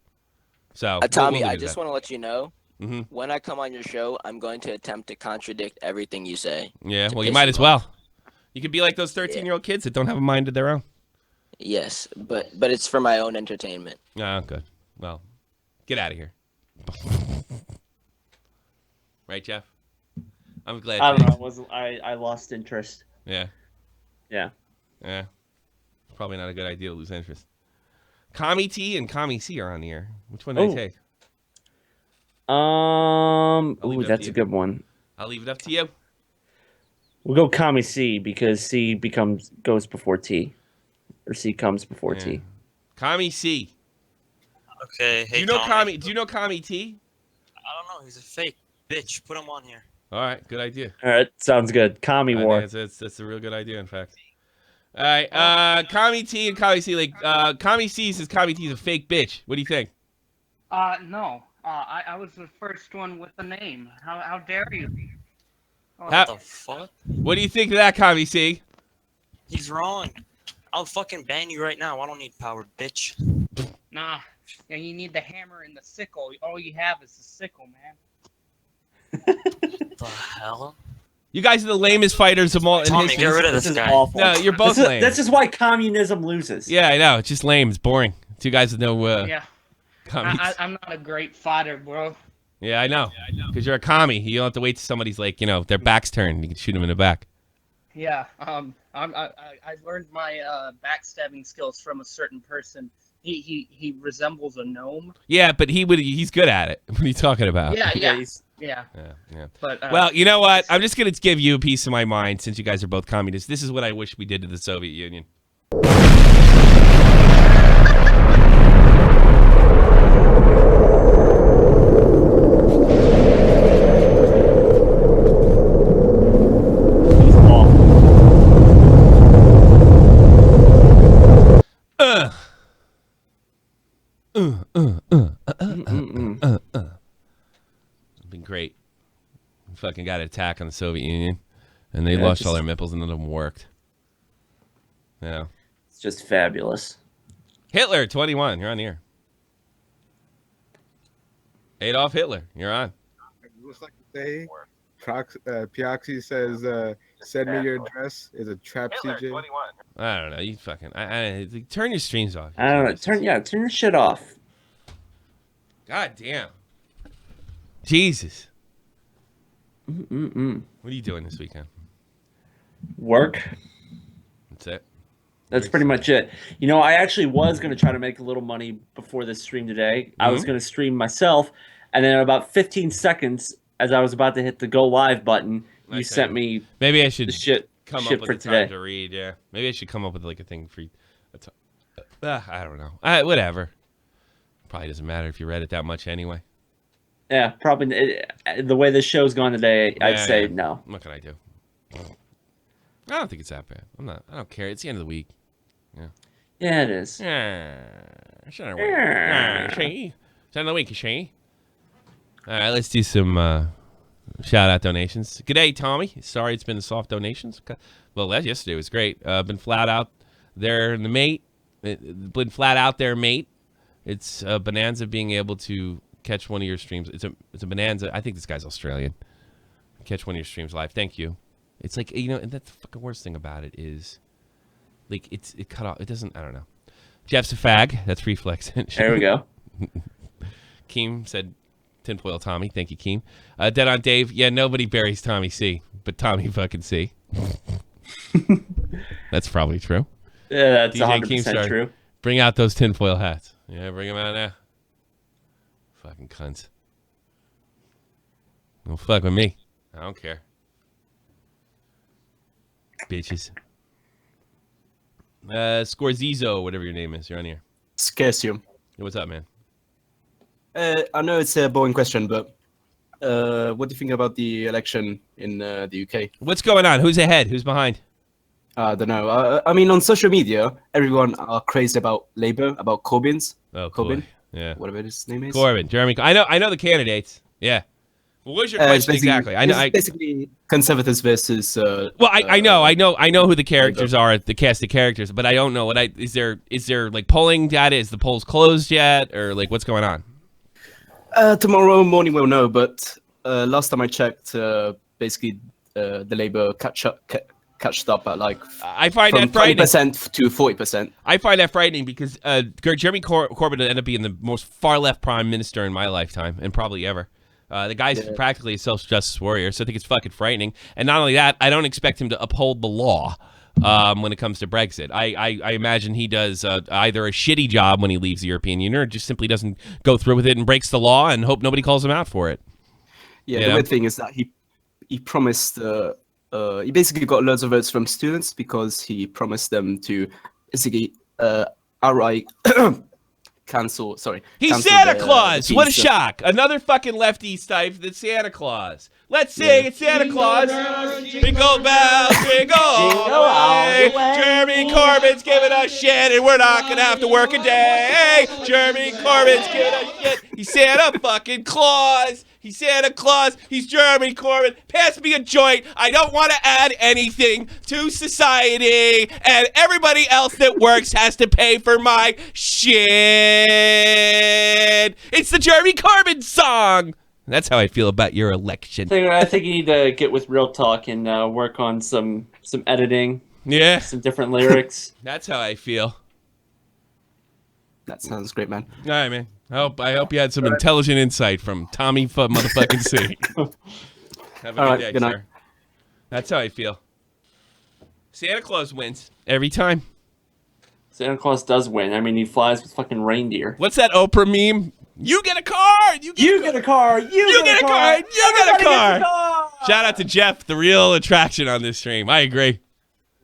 So Tommy, we'll I leave it just at that. want to let you know. Mhm. When I come on your show, I'm going to attempt to contradict everything you say. Yeah. to Well, you piss might as off. well. You could be like those 13-year-old kids that don't have a mind of their own. Yes, but it's for my own entertainment. Oh, good. Well, get out of here. Right, Jeff? I'm glad. I don't know. I lost interest. Yeah. Yeah. Yeah. Probably not a good idea to lose interest. Kami T and Kami C are on the air. Which one do I Oh. take? Ooh, leave it up that's to a you. good one. I'll leave it up to you. We'll go Kami C because C goes before T, or C comes before T. Kami C. Okay, hey, Do you know Tommy. Kami? Do you know Kami T? I don't know. He's a fake bitch. Put him on here. All right, good idea. All right, sounds good. Kami I War. think that's a real good idea, in fact. All right. Kami T and Kami C. Like, Kami C says Kami T is a fake bitch. What do you think? No. I was the first one with the name. How dare you? What the fuck? What do you think of that, Kami C? He's wrong. I'll fucking ban you right now. I don't need power, bitch. Nah. Yeah, you need the hammer and the sickle. All you have is the sickle, man. The hell? You guys are the lamest fighters of all. in Tommy, history. get rid of This this is guy. awful. No, you're both lame. This is why communism loses. Yeah, I know. It's just lame. It's boring. Two guys with no. Yeah. Commies. I'm not a great fighter, bro. Yeah, I know. Because you're a commie. You don't have to wait till somebody's like, their back's turned. You can shoot them in the back. Yeah. I learned my backstabbing skills from a certain person. He resembles a gnome. Yeah, but he's good at it. What are you talking about? Yeah. Yeah. But Well, you know what? I'm just going to give you a piece of my mind since you guys are both communists. This is what I wish we did to the Soviet Union. Been great. We fucking got an attack on the Soviet Union, and they lost all their nipples, and none of them worked. Yeah, it's just fabulous. Hitler, 21. You're on the air. Adolf Hitler, you're on. Just like to say, Piaxi says, "Send me your address." Is a trap, CJ. I don't know. You fucking. I turn your streams off. I don't know. Turn your shit off. God damn. Jesus. Mm-mm-mm. What are you doing this weekend? Work. That's it. That's pretty much it. I actually was going to try to make a little money before this stream today. I was going to stream myself, and then in about 15 seconds, as I was about to hit the go live button, you sent me. Maybe I should the shit come shit up with for a today. time to read. Yeah, maybe I should come up with like a thing for. I don't know. Whatever. Probably doesn't matter if you read it that much anyway. Yeah, probably. The way this show's gone today, I'd say no. What can I do? I don't think it's that bad. I don't care. It's the end of the week. Yeah. Yeah, it is. Yeah. It's the end of the week. It's the end of the week, she. All right, let's do some shout out donations. G'day, Tommy. Sorry it's been the soft donations. Well, yesterday was great. Been flat out there in the mate. Been flat out there, mate. It's a bonanza being able to catch one of your streams. It's a bonanza. I think this guy's Australian. Catch one of your streams live. Thank you. It's like, and that's the fucking worst thing about it is, like, it cut off. It doesn't, I don't know. Jeff's a fag. That's reflex. There we go. Keem said, tinfoil Tommy. Thank you, Keem. Dead on Dave. Yeah, nobody buries Tommy C, but Tommy fucking C. That's probably true. Yeah, that's DJ 100% Keemstar, true. Bring out those tinfoil hats. Yeah, bring them out now. Fucking cunts. Don't fuck with me. I don't care. Bitches. Scorzizo, whatever your name is. You're on here. Scarcium. Hey, what's up, man? I know it's a boring question, but what do you think about the election in the UK? What's going on? Who's ahead? Who's behind? I don't know. I mean, on social media, everyone are crazy about Labour, about Corbyn's. Oh, Corbyn. boy. Yeah. Whatever his name is. Corbyn. Jeremy. I know the candidates. Yeah. Well, what's your question exactly? I know. It's basically conservatives versus. Well, I know who the characters are, the cast of characters, but I don't know is there like polling data? Is the polls closed yet, or like what's going on? Tomorrow morning we'll know, but last time I checked, basically the Labour catched up at like I find from that frightening. 20% to 40%. I find that frightening because Jeremy Corbyn will end up being the most far left prime minister in my lifetime and probably ever. The guy's practically a self-justice warrior, so I think it's fucking frightening. And not only that, I don't expect him to uphold the law when it comes to Brexit. I imagine he does either a shitty job when he leaves the European Union or just simply doesn't go through with it and breaks the law and hope nobody calls him out for it. Yeah, the weird thing is that he promised... he basically got loads of votes from students because he promised them to basically outright cancel. Sorry, He's cancel Santa the Claus. piece. What a shock! Another fucking lefty stipe that's Santa Claus. Let's sing. It's Santa Claus. Jingle bells, jingle all the way. Jeremy Corbyn's giving us shit, and we're not gonna have to work a day. Jeremy Corbyn's giving us shit. He's Santa fucking Claus. He's Santa Claus. He's Jeremy Corbyn. Pass me a joint. I don't want to add anything to society, and everybody else that works has to pay for my shit. It's the Jeremy Corbyn song. That's how I feel about your election. I think you need to get with Real Talk and work on some editing. Yeah. Some different lyrics. That's how I feel. That sounds great, man. All right, man. I hope you had some intelligent insight from Tommy motherfucking C. Have a All good right, day, good night. sir. That's how I feel. Santa Claus wins every time. Santa Claus does win. I mean, he flies with fucking reindeer. What's that Oprah meme? You get a card. You get a card. You get a card. You get a card. Shout out to Jeff, the real attraction on this stream. I agree.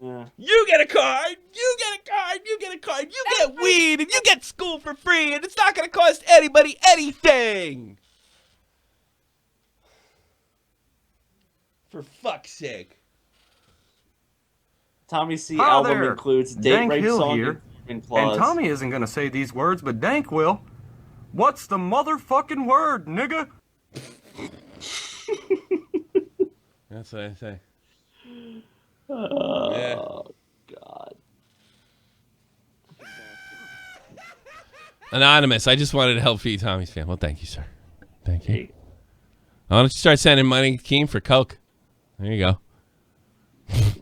Yeah. You get a card. You get a card. You get a card. You get weed and you get school for free, and it's not going to cost anybody anything. For fuck's sake. Tommy C. Hi album there. includes date Dank rape Hill song here. and clause. And Tommy isn't gonna say these words, but Dank will. What's the motherfucking word, nigga? That's what I say. Oh, God. Anonymous, I just wanted to help feed Tommy's fan. Well, thank you, sir. Thank you. Why don't you start sending money to Keem for Coke? There you go.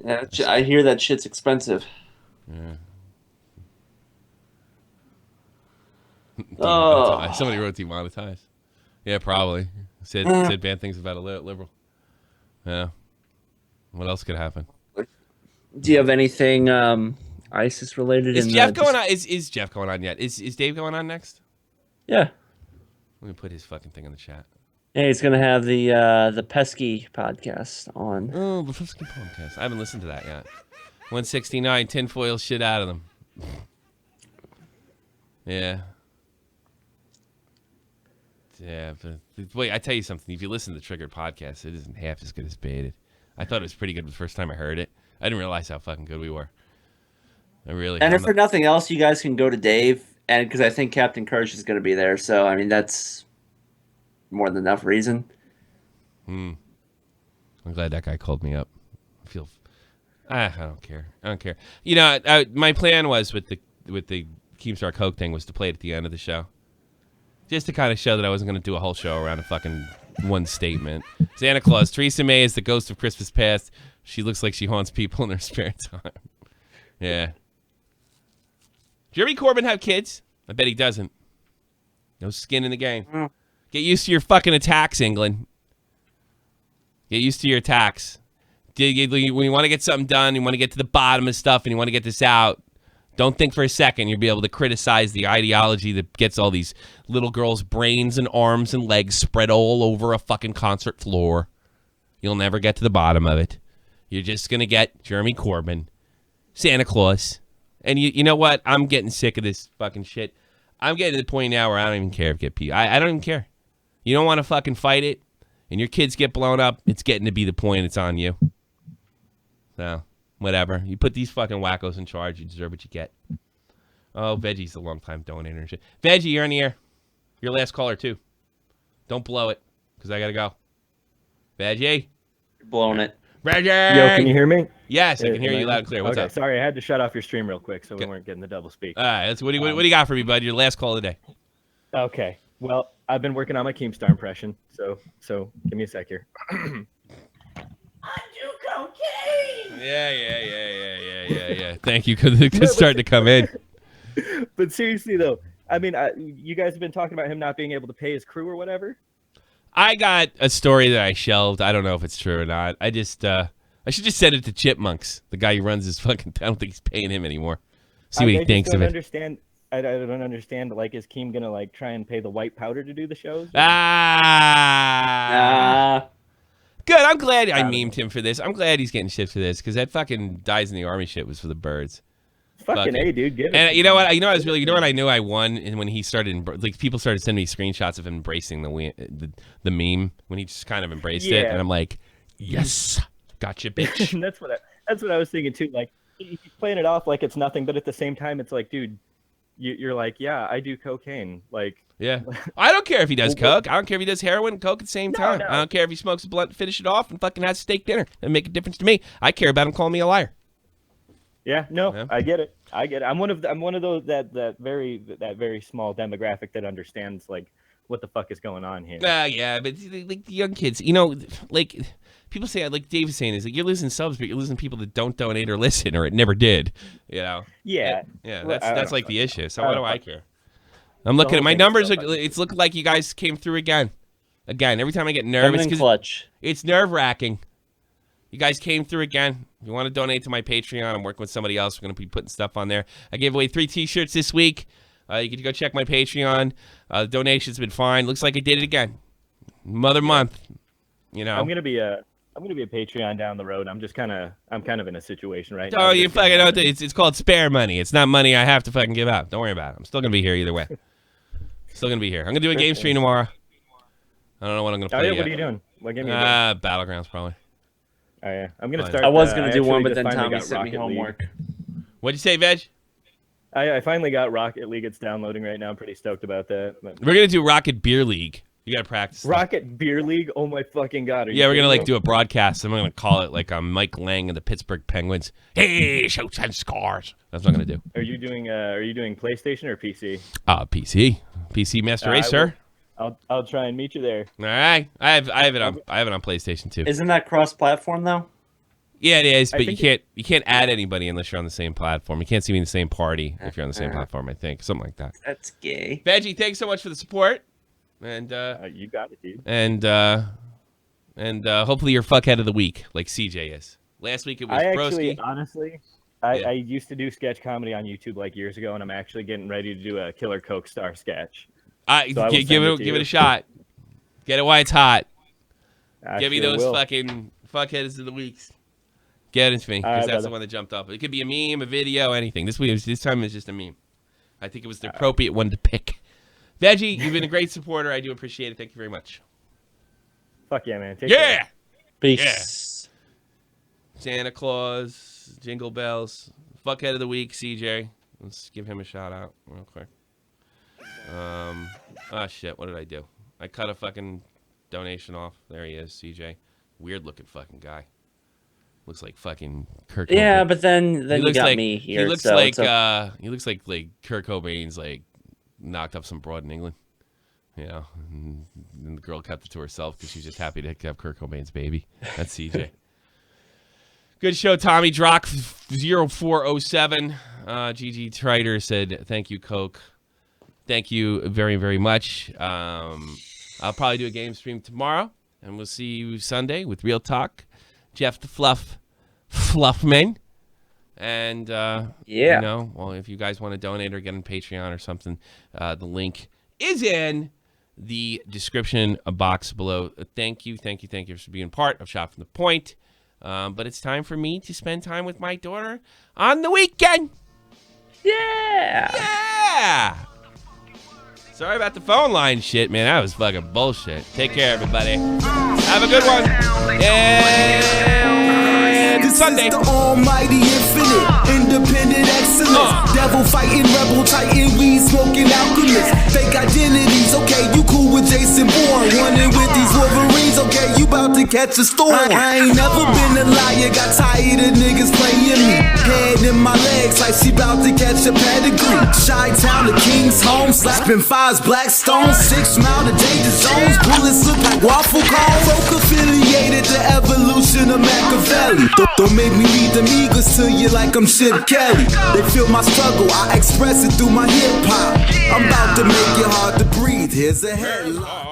Yeah, I hear that shit's expensive. Yeah. Oh. Demonetized. Somebody wrote demonetized. Yeah, probably. Said bad things about a liberal. Yeah. What else could happen? Do you have anything ISIS related? Is Jeff going on? Is Jeff going on yet? Is Dave going on next? Yeah. Let me put his fucking thing in the chat. Yeah, he's gonna have the Pesky podcast on. Oh, the Pesky podcast. I haven't listened to that yet. 169 tinfoil shit out of them. Yeah. Yeah, but wait, I tell you something. If you listen to the Triggered podcast, it isn't half as good as Baited. I thought it was pretty good the first time I heard it. I didn't realize how fucking good we were. I really. And if for nothing else, you guys can go to Dave, and because I think Captain Kirsch is going to be there, so I mean that's more than enough reason. I'm glad that guy called me up. I feel. I don't care. I don't care. You know, my plan was with the Keemstar Coke thing was to play it at the end of the show, just to kind of show that I wasn't going to do a whole show around a fucking one statement. Santa Claus. Theresa May is the ghost of Christmas past. She looks like she haunts people in their spare time. Yeah. Jeremy Corbyn have kids? I bet he doesn't. No skin in the game. Get used to your fucking attacks, England. Get used to your attacks. When you want to get something done, you want to get to the bottom of stuff, and you want to get this out, don't think for a second you'll be able to criticize the ideology that gets all these little girls' brains and arms and legs spread all over a fucking concert floor. You'll never get to the bottom of it. You're just going to get Jeremy Corbyn, Santa Claus. And you know what? I'm getting sick of this fucking shit. I'm getting to the point now where I don't even care if get people. I don't even care. You don't want to fucking fight it, and your kids get blown up, it's getting to be the point it's on you. So, whatever. You put these fucking wackos in charge, you deserve what you get. Oh, Veggie's a long time donator and shit. Veggie, you're in the air. You're last caller, too. Don't blow it, because I got to go. Veggie? You're blowing it. Veggie! Yo, can you hear me? Yes, I can hear you loud and clear. What's okay, up? Sorry, I had to shut off your stream real quick so we weren't getting the double speak. All right, what do you got for me, bud? Your last call of the day. Okay. Well, I've been working on my Keemstar impression, so give me a sec here. Yeah. Thank you, because it's starting to come in. But seriously, though, I mean, you guys have been talking about him not being able to pay his crew or whatever. I got a story that I shelved. I don't know if it's true or not. I should just send it to Chipmunks, the guy who runs his fucking. I don't think he's paying him anymore. See what he thinks of it. I don't understand. Like, is Keem gonna like try and pay the white powder to do the shows? Good. I'm glad I memed him for this. I'm glad he's getting shit for this because that fucking dies in the army shit was for the birds. Fucking A, dude. Give it. And you know what? You know what I knew I won, and when he started, like, people started sending me screenshots of him embracing the meme when he just kind of embraced it, and I'm like, yes, gotcha, bitch. That's what I was thinking too. Like, he's playing it off like it's nothing, but at the same time, it's like, dude, you're like, yeah, I do cocaine, like. Yeah, I don't care if he does coke. I don't care if he does heroin and coke at the same time. I don't care if he smokes a blunt, finish it off, and fucking has a steak dinner. It make a difference to me. I care about him calling me a liar. Yeah, no, I get it. I'm one of those that very small demographic that understands like what the fuck is going on here. Yeah, but like the young kids, you know, like people say, like Dave is saying, is like you're losing subs, but you're losing people that don't donate or listen, or it never did. You know. Yeah. That's like the issue. So why do I care? I'm looking at my numbers. It's looking like you guys came through again. Every time I get nervous, because it's nerve-wracking. You guys came through again. If you want to donate to my Patreon, I'm working with somebody else. We're going to be putting stuff on there. I gave away 3 T-shirts this week. You can go check my Patreon. The donation's been fine. Looks like I did it again. Mother month. You know. I'm gonna be a Patreon down the road. I'm kind of in a situation right now. Oh, you fucking know. It's called spare money. It's not money I have to fucking give out. Don't worry about it. I'm still gonna be here either way. Still gonna be here. I'm gonna do a game stream tomorrow. I don't know what I'm gonna play yet. What are you doing? What game are you doing? Battlegrounds probably. Oh yeah, I'm gonna start. I was gonna do one, but then Tommy sent me homework. What'd you say, Veg? I finally got Rocket League. It's downloading right now. I'm pretty stoked about that. But... We're gonna do Rocket Beer League. You gotta practice. Rocket Beer League? Oh my fucking god! Yeah, we're gonna like do a broadcast. I'm gonna call it like Mike Lang and the Pittsburgh Penguins. Hey, shoots and scores. That's what I'm gonna do. Are you doing PlayStation or PC? PC Master Race, sir. I'll try and meet you there. All right, I have it on PlayStation too. Isn't that cross-platform though? Yeah, it is, but you can't add anybody unless you're on the same platform. You can't see me in the same party if you're on the same platform. I think something like that. That's gay. Veggie, thanks so much for the support. And you got it, dude. And hopefully you're fuckhead of the week, like CJ is. Last week it was Broski. Honestly, I used to do sketch comedy on YouTube like years ago, and I'm actually getting ready to do a Killer Coke Star sketch. Give it a shot. Get it while it's hot. Give me those will. fucking fuckheads of the weeks. Get it to me, because that's the one that jumped up. It could be a meme, a video, anything. This time it's just a meme. I think it was the appropriate one to pick. Veggie, you've been a great supporter. I do appreciate it. Thank you very much. Fuck yeah, man. Take care. Peace. Yeah. Santa Claus, Jingle Bells, Fuckhead of the Week, CJ. Let's give him a shout out real quick. Oh shit, what did I do? I cut a fucking donation off. There he is, CJ. Weird looking fucking guy. Looks like fucking Kurt Cobain. Yeah, but then you got like, me here. He looks like Kurt Cobain's like knocked up some broad in England. You know, and the girl kept it to herself because she's just happy to have Kurt Cobain's baby. That's CJ. Good show, Tommy. Drock 0407. GG Trider said, thank you, Coke. Thank you very, very much. I'll probably do a game stream tomorrow, and we'll see you Sunday with Real Talk. Jeff the Fluffman. And, you know, well, if you guys want to donate or get on Patreon or something, the link is in the description box below. Thank you for being part of Shot from the Point. But it's time for me to spend time with my daughter on the weekend. Yeah! Sorry about the phone line shit, man. That was fucking bullshit. Take care, everybody. Have a good one. And Sunday. The almighty infinite, independent excellence. Devil fighting, rebel titan, weed smoking alchemist. Fake identities, okay, you cool with Jason Bourne. Running with these Wolverines, okay, you about to catch a storm. I ain't never been a liar, got tired of niggas playing me. Head in my legs like she about to catch a pedigree. Chi-Town to King's home, slapping fives, black stones. 6 mile to danger zones, bullets look like waffle cones. Folk affiliated the evolution of Machiavelli. Don't make me lead them eagles to you like I'm Chip Kelly. They feel my struggle, I express it through my hip hop. I'm about to make it hard to breathe, here's a headline.